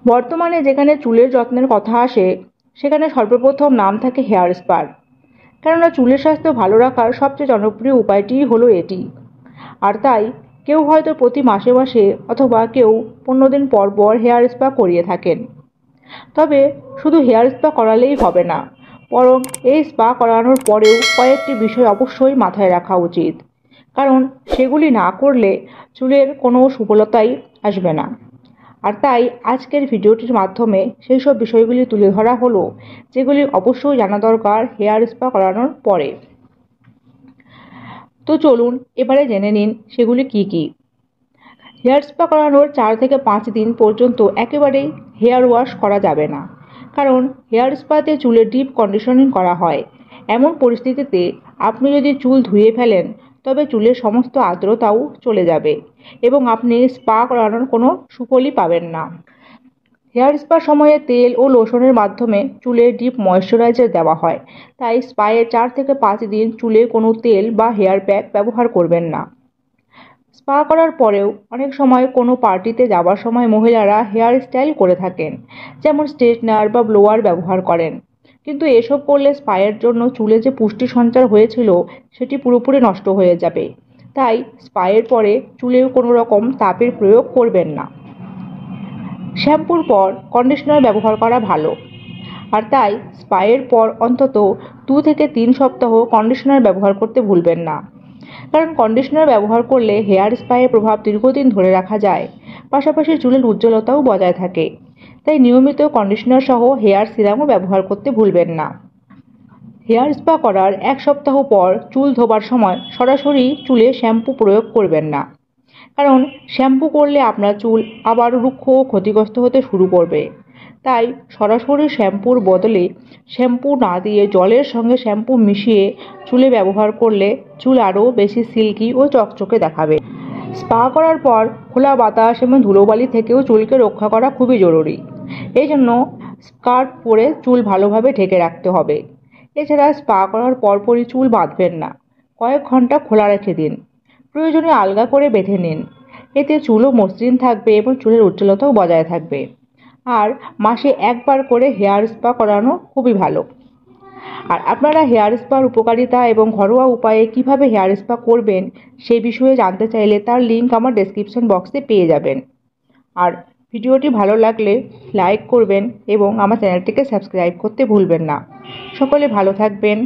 বর্তমানে যেখানে চুলের যত্নের কথা আসে সেখানে সর্বপ্রথম নাম থাকে হেয়ার স্পার। কেননা চুলের স্বাস্থ্য ভালো রাখার সবচেয়ে জনপ্রিয় উপায়টিই হলো এটি। আর তাই কেউ হয়তো প্রতি মাসে মাসে অথবা কেউ 15 দিন পর পর হেয়ার স্পা করিয়ে থাকেন। তবে শুধু হেয়ার স্পা করালেই হবে না, বরং এই স্পা করানোর পরেও কয়েকটি বিষয় অবশ্যই মাথায় রাখা উচিত। কারণ সেগুলি না করলে চুলের কোনো সুফলতাই আসবে না। আর তাই আজকের ভিডিওটির মাধ্যমে সেই সব বিষয়গুলি তুলে ধরা হলো যেগুলি অবশ্যই জানা দরকার হেয়ার স্পা করানোর পরে। তো চলুন এবারে জেনে নিন সেগুলি কি কি। হেয়ার স্পা করানোর 4 থেকে 5 দিন পর্যন্ত একেবারেই হেয়ার ওয়াশ করা যাবে না, কারণ হেয়ার স্পাতে চুলের ডিপ কন্ডিশনিং করা হয়। এমন পরিস্থিতিতে আপনি যদি চুল ধুয়ে ফেলেন তবে চুলের সমস্ত আর্দ্রতাও চলে যাবে এবং আপনি স্পা করানোর কোনো সুফলই পাবেন না। হেয়ার স্পার সময়ে তেল ও লোশনের মাধ্যমে চুলে ডিপ ময়েশ্চারাইজার দেওয়া হয়, তাই স্পায়ের 4 থেকে 5 দিন চুলে কোনো তেল বা হেয়ার প্যাক ব্যবহার করবেন না। স্পা করার পরেও অনেক সময় কোনো পার্টিতে যাওয়ার সময় মহিলারা হেয়ার স্টাইল করে থাকেন, যেমন স্ট্রেটনার বা ব্লোয়ার ব্যবহার করেন। কিন্তু এসব করলে স্পায়ের জন্য চুলে যে পুষ্টি সঞ্চার হয়েছিল সেটি পুরোপুরি নষ্ট হয়ে যাবে। তাই স্পায়ের পরে চুলেও কোনো রকম তাপের প্রয়োগ করবেন না। শ্যাম্পুর পর কন্ডিশনার ব্যবহার করা ভালো। আর তাই স্পায়ের পর অন্তত 2 থেকে 3 সপ্তাহ কন্ডিশনার ব্যবহার করতে ভুলবেন না। কারণ কন্ডিশনার ব্যবহার করলে হেয়ার স্পায়ের প্রভাব দীর্ঘদিন ধরে রাখা যায়, পাশাপাশি চুলের উজ্জ্বলতাও বজায় থাকে। তাই নিয়মিত কন্ডিশনার সহ হেয়ার সিরামও ব্যবহার করতে ভুলবেন না। হেয়ার স্পা করার 1 সপ্তাহ পর চুল ধোবার সময় সরাসরি চুলে শ্যাম্পু প্রয়োগ করবেন না, কারণ শ্যাম্পু করলে আপনার চুল আবার রুক্ষ ও ক্ষতিগ্রস্ত হতে শুরু করবে। তাই সরাসরি শ্যাম্পুর বদলে শ্যাম্পু না দিয়ে জলের সঙ্গে শ্যাম্পু মিশিয়ে চুলে ব্যবহার করলে চুল আরও বেশি সিল্কি ও চকচকে দেখাবে। স্পা করার পর খোলা বাতাস এবং ধুলোবালি থেকেও চুলকে রক্ষা করা খুবই জরুরি। এই জন্য স্কার্ফ পরে চুল ভালোভাবে ঢেকে রাখতে হবে। এছাড়া স্পা করার পরপরই চুল বাঁধবেন না, কয়েক ঘন্টা খোলা রেখে দিন। প্রয়োজনে আলগা করে বেঁধে নিন। এতে চুলও মসৃণ থাকবে এবং চুলের উজ্জ্বলতাও বজায় থাকবে। আর মাসে একবার করে হেয়ার স্পা করানো খুবই ভালো। আর আপনারা হেয়ার স্পার উপকারিতা এবং ঘরোয়া উপায়ে কিভাবে হেয়ার স্পা করবেন সেই বিষয়ে জানতে চাইলে তার লিঙ্ক আমার ডেসক্রিপশন বক্সে পেয়ে যাবেন। আর ভিডিওটি ভালো লাগলে লাইক করবেন এবং আমার চ্যানেলটিকে সাবস্ক্রাইব করতে ভুলবেন না। সকলে ভালো থাকবেন।